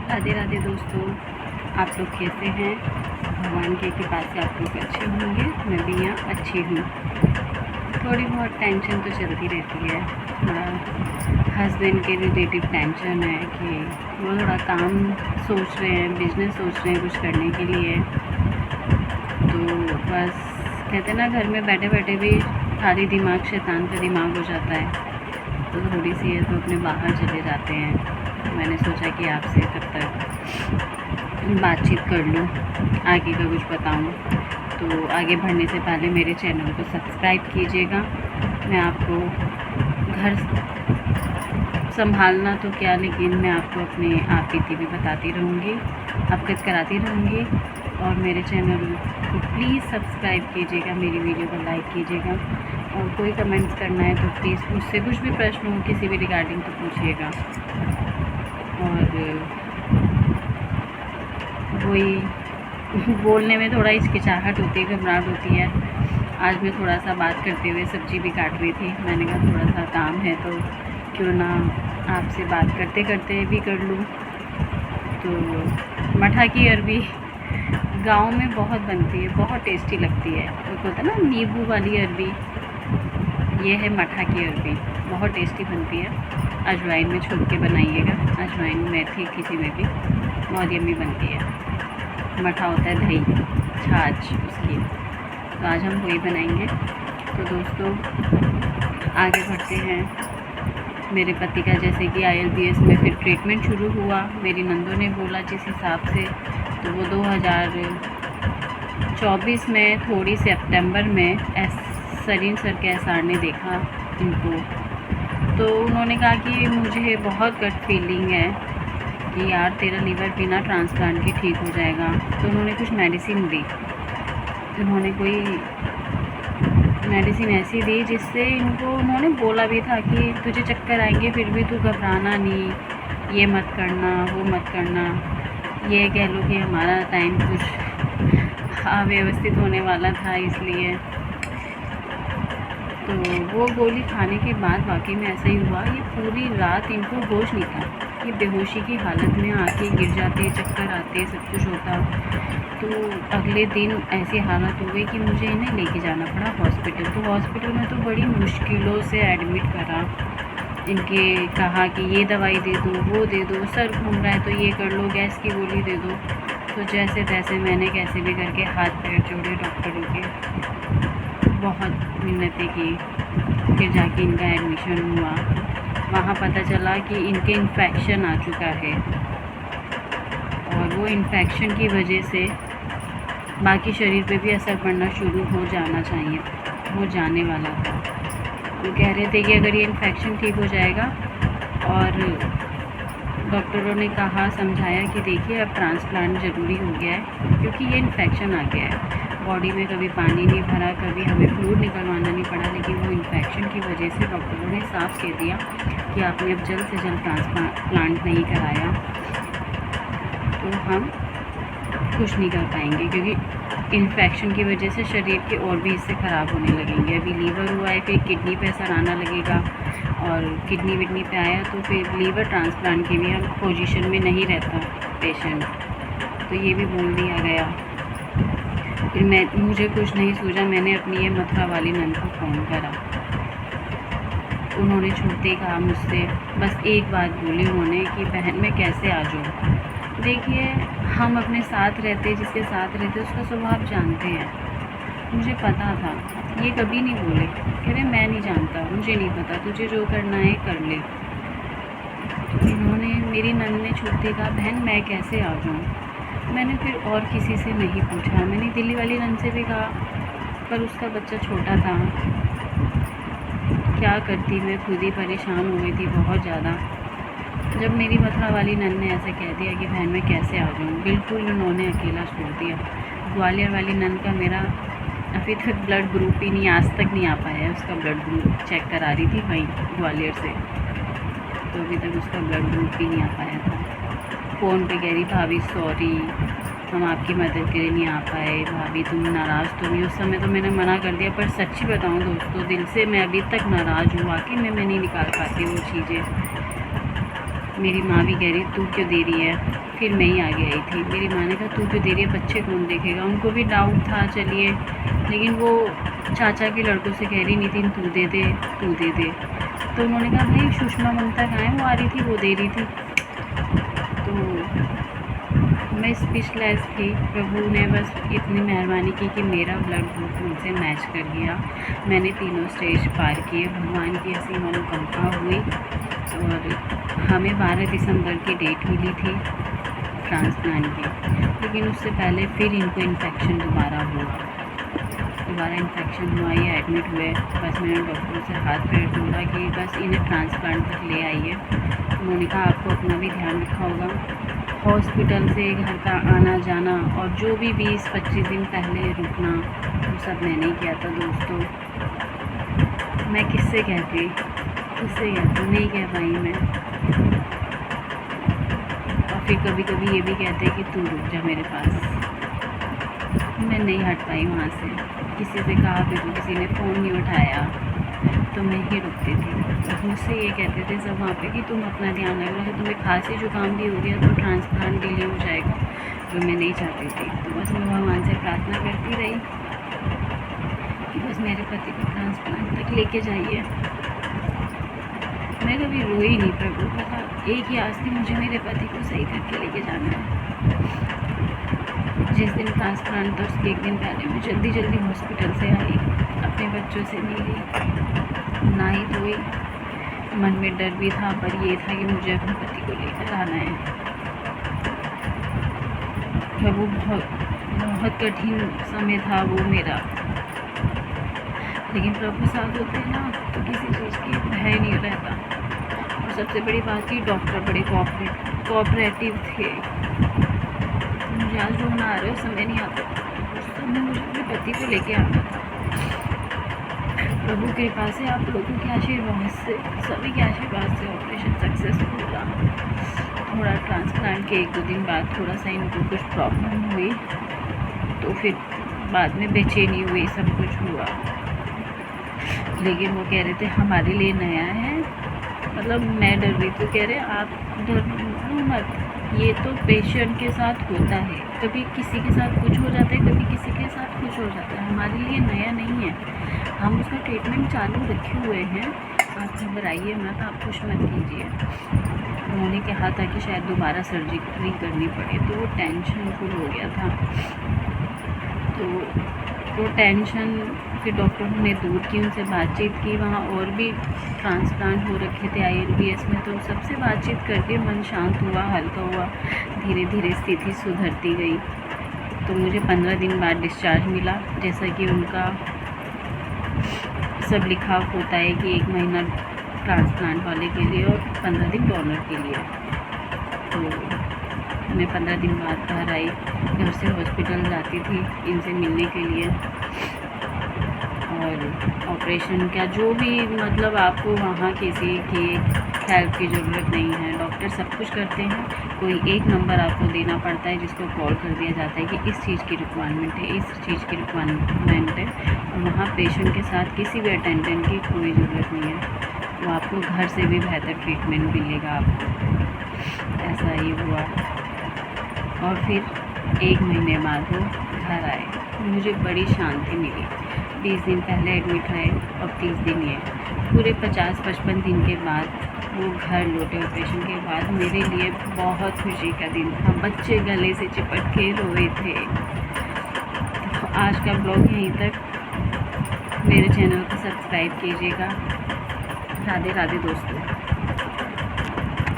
राधे राधे दोस्तों, आप लोग कैसे हैं? भगवान की कृपा से आप लोग अच्छे होंगे। मैं भी यहाँ अच्छी हूँ। थोड़ी बहुत टेंशन तो चलती रहती है। थोड़ा हस्बैंड के रिलेटिव टेंशन है कि वो थोड़ा काम सोच रहे हैं, बिजनेस सोच रहे हैं कुछ करने के लिए। तो बस कहते हैं ना, घर में बैठे बैठे भी खाली दिमाग शैतान का दिमाग हो जाता है। तो थोड़ी सी है तो अपने बाहर चले जाते हैं। मैंने सोचा कि आपसे तब तक बातचीत कर लूँ, आगे का कुछ बताऊँ। तो आगे बढ़ने से पहले मेरे चैनल को सब्सक्राइब कीजिएगा। मैं आपको घर संभालना तो क्या, लेकिन मैं आपको अपने आप बीती भी बताती रहूँगी, अवगत कराती रहूँगी। और मेरे चैनल को प्लीज़ सब्सक्राइब कीजिएगा, मेरी वीडियो को लाइक कीजिएगा। और कोई कमेंट्स करना है तो प्लीज़ मुझसे कुछ भी प्रश्न हो किसी भी रिगार्डिंग तो पूछिएगा। और वही बोलने में थोड़ा हिचकिचाहट होती है, घबराहट होती है। आज मैं थोड़ा सा बात करते हुए सब्ज़ी भी काट रही थी। मैंने कहा थोड़ा सा काम है तो क्यों ना आपसे बात करते करते भी कर लूँ। तो मठा की अरबी गांव में बहुत बनती है, बहुत टेस्टी लगती है। एक होता है ना नींबू वाली अरबी, ये है मठा की अरबी, बहुत टेस्टी बनती है। अजवाइन में छुप के बनाइएगा, अजवाइन मेथी किसी में भी बहुत यम्मी बनती है। मठा होता है दही, छाछ उसकी। तो आज हम वही बनाएंगे। तो दोस्तों आगे बढ़ते हैं। मेरे पति का जैसे कि IELTS में फिर ट्रीटमेंट शुरू हुआ। मेरी नंदों ने बोला जिस हिसाब से, तो वो 2024 में थोड़ी सितंबर में सरीन सर के SR ने देखा इनको। तो उन्होंने कहा कि मुझे बहुत गट फीलिंग है कि यार तेरा लीवर बिना ट्रांसप्लांट के ठीक हो जाएगा। तो उन्होंने कुछ मेडिसिन दी। उन्होंने कोई मेडिसिन ऐसी दी जिससे इनको, उन्होंने बोला भी था कि तुझे चक्कर आएंगे फिर भी तू घबराना नहीं, ये मत करना वो मत करना। ये कह लो कि हमारा टाइम कुछ अव्यवस्थित होने वाला था, इसलिए। तो वो गोली खाने के बाद वाकई में ऐसा ही हुआ। ये पूरी रात इनको होश नहीं था। ये बेहोशी की हालत में आके गिर जाते, चक्कर आते, सब कुछ होता। तो अगले दिन ऐसी हालत हो गई कि मुझे इन्हें लेके जाना पड़ा हॉस्पिटल। तो हॉस्पिटल में तो बड़ी मुश्किलों से एडमिट करा। इनके कहा कि ये दवाई दे दो, वो दे दो, सर घूम रहा है तो ये कर लो, गैस की गोली दे दो। तो जैसे तैसे मैंने कैसे भी करके हाथ पैर जोड़े डॉक्टरों के, बहुत मिन्नतें की, फिर जाके इनका एडमिशन हुआ। वहाँ पता चला कि इनके इन्फेक्शन आ चुका है, और वो इन्फेक्शन की वजह से बाकी शरीर पे भी असर पड़ना शुरू हो जाना चाहिए, हो जाने वाला था। वो कह रहे थे कि अगर ये इन्फेक्शन ठीक हो जाएगा, और डॉक्टरों ने कहा, समझाया कि देखिए अब ट्रांसप्लांट ज़रूरी हो गया है क्योंकि ये इन्फेक्शन आ गया है बॉडी में। कभी पानी नहीं भरा, कभी हमें फ्लूइड निकलवाना नहीं पड़ा, लेकिन वो इन्फेक्शन की वजह से डॉक्टरों ने साफ कह दिया कि आपने अब जल्द से जल्द ट्रांसप्लांट नहीं कराया तो हम कुछ नहीं कर पाएंगे, क्योंकि इन्फेक्शन की वजह से शरीर के और भी हिस्से ख़राब होने लगेंगे। अभी लीवर हुआ है, फिर किडनी पे असर आना लगेगा, और किडनी विडनी पे आया तो फिर लीवर ट्रांसप्लांट की भी हम पोजीशन में नहीं रहता पेशेंट। तो ये भी बोल दिया गया। फिर मुझे कुछ नहीं सूझा, मैंने अपनी ये मथुरा वाली नंद को फ़ोन करा। उन्होंने छूटते ही कहा मुझसे, बस एक बात बोली उन्होंने कि बहन मैं कैसे आ जाऊँ। देखिए, हम अपने साथ रहते, जिसके साथ रहते उसका स्वभाव जानते हैं। मुझे पता था, ये कभी नहीं बोले, कह रहे मैं नहीं जानता, मुझे नहीं पता, तुझे जो करना है कर ले। तो इन्होंने, मेरी नंद ने छूटते कहा बहन मैं कैसे आ जाऊँ। मैंने फिर और किसी से नहीं पूछा। मैंने दिल्ली वाली नंद से भी कहा, पर उसका बच्चा छोटा था, क्या करती, मैं खुद ही परेशान हो गई थी बहुत ज़्यादा। जब मेरी मथुरा वाली नंद ने ऐसे कह दिया कि बहन मैं कैसे आ जाऊँ, बिल्कुल उन्होंने अकेला छोड़ दिया। ग्वालियर वाली नंद का मेरा अभी तक ब्लड ग्रुप ही नहीं, आज तक नहीं आ पाया है। उसका ब्लड ग्रुप चेक करा रही थी वहीं ग्वालियर से, तो अभी तक उसका ब्लड ग्रुप ही नहीं आ पाया था। फ़ोन पे कह रही भाभी सॉरी, हम आपकी मदद के लिए नहीं आ पाए, भाभी तुम नाराज़ तो नहीं। उस समय तो मैंने मना कर दिया, पर सच्ची बताऊँ दोस्तों, दिल से मैं अभी तक नाराज़ हूँ। वाकई में मैं नहीं निकाल पाती वो चीज़ें। मेरी माँ भी कह रही तू क्यों दे रही है, फिर मैं ही आगे आई थी। मेरी माँ ने कहा तू क्यों दे रही है, बच्चे कौन देखेगा। उनको भी डाउट था चलिए, लेकिन वो चाचा के लड़कों से कह रही नितिन तू दे दे तू दे दे। तो उन्होंने कहा भाई सुषमा ममता कहाँ है, वो आ रही थी वो दे रही थी। तो मैं स्पीचलेस थी। प्रभु ने बस इतनी मेहरबानी की कि मेरा ब्लड ग्रुप उनसे मैच कर गया। मैंने तीनों स्टेज पार किए, भगवान की ऐसी मनोकामना हुई। और हमें 12 दिसंबर की डेट मिली थी ट्रांसप्लांट की, लेकिन उससे पहले फिर इनको इन्फेक्शन दोबारा इन्फेक्शन हुआ, ये एडमिट हुए। बस मैंने डॉक्टर से हाथ पैर जोड़ा कि बस इन्हें ट्रांसप्लांट तक ले आइए। उन्होंने कहा आपको अपना भी ध्यान रखा होगा। हॉस्पिटल से घर का आना जाना और जो भी 20-25 दिन पहले रुकना, वो सब मैंने ही किया था दोस्तों। मैं किससे कहती, नहीं कह पाई मैं। और फिर कभी कभी ये भी कहते कि तू रुक जा मेरे पास। मैं नहीं हट पाई वहाँ से। किसी से कहा भी तो किसी ने फ़ोन नहीं उठाया, तो मैं ही रुकती थी। मुझसे ये कहते थे सब वहाँ पे कि तुम अपना ध्यान रखो, तो तुम्हें खांसी जुकाम भी हो गया तो ट्रांसप्लांट डिले हो जाएगा, जो मैं नहीं चाहती थी। तो बस मैं भगवान से प्रार्थना करती रही कि बस मेरे पति को ट्रांसप्लांट तक लेके जाइए। मैं कभी रोई नहीं प्रभु, पता एक ही आस थी मुझे मेरे पति को सही करके लेके जाना है। जिस दिन ट्रांसप्लांट था उसके एक दिन पहले मैं जल्दी हॉस्पिटल से आई, अपने बच्चों से मिली, नहाई धोई। मन में डर भी था, पर ये था कि मुझे अपने पति को लेकर आना है। प्रभु बहुत कठिन समय था वो मेरा, लेकिन प्रभु साथ होते हैं ना तो किसी चीज़ की भय नहीं रहता। और सबसे बड़ी बात की डॉक्टर बड़े कोऑपरेटिव थे। मुझे आज जो आ रहा है समय नहीं आता, उस समय मुझे अपने पति को लेके आना था। प्रभु कृपा से, आप लोगों के आशीर्वाद से, सभी के आशीर्वाद से ऑपरेशन सक्सेसफुल रहा। थोड़ा ट्रांसप्लांट के 1-2 दिन बाद थोड़ा सा इनको कुछ प्रॉब्लम हुई, तो फिर बाद में बेचैनी हुई, सब कुछ हुआ। लेकिन वो कह रहे थे हमारे लिए नया है, मतलब मैं डर रही थी। कह रहे आप डरो मत, ये तो पेशेंट के साथ होता है, कभी किसी के साथ कुछ हो जाता है, कभी किसी के साथ कुछ हो जाता है, हमारे लिए नया नहीं है, हम उसका ट्रीटमेंट चालू रखे हुए हैं, आप घबराइए मत, आप कुछ मत कीजिए। उन्होंने कहा था कि शायद दोबारा सर्जरी करनी पड़े, तो वो टेंशन फुल हो गया था। तो वो टेंशन फिर डॉक्टरों ने दूर की, उनसे बातचीत की। वहाँ और भी ट्रांसप्लांट हो रखे थे ILBS में, तो सबसे बातचीत करके मन शांत हुआ, हल्का हुआ, धीरे धीरे स्थिति सुधरती गई। तो मुझे 15 दिन बाद डिस्चार्ज मिला, जैसा कि उनका सब लिखा होता है कि 1 महीना ट्रांसप्लांट वाले के लिए और 15 दिन डोनर के लिए। तो मैं 15 दिन बाद घर आई, घर से हॉस्पिटल जाती थी इनसे मिलने के लिए। और ऑपरेशन का जो भी, मतलब आपको वहाँ किसी की हेल्प की ज़रूरत नहीं है, डॉक्टर सब कुछ करते हैं। कोई एक नंबर आपको देना पड़ता है जिसको कॉल कर दिया जाता है कि इस चीज़ की रिक्वायरमेंट है, इस चीज़ की रिक्वायरमेंट है। और वहाँ पेशेंट के साथ किसी भी अटेंडेंट की कोई ज़रूरत नहीं है, तो आपको घर से भी बेहतर ट्रीटमेंट मिलेगा आपको। ऐसा ही हुआ। और फिर 1 महीने बाद वो घर आए, मुझे बड़ी शांति मिली। 20 दिन पहले एडमिट रहे, अब 30 दिन ये, पूरे 50-55 दिन के बाद वो घर लौटे ऑपरेशन के बाद। मेरे लिए बहुत खुशी का दिन था, बच्चे गले से चिपट के रोए थे। तो आज का ब्लॉग यहीं तक। मेरे चैनल को सब्सक्राइब कीजिएगा। राधे राधे दोस्तों।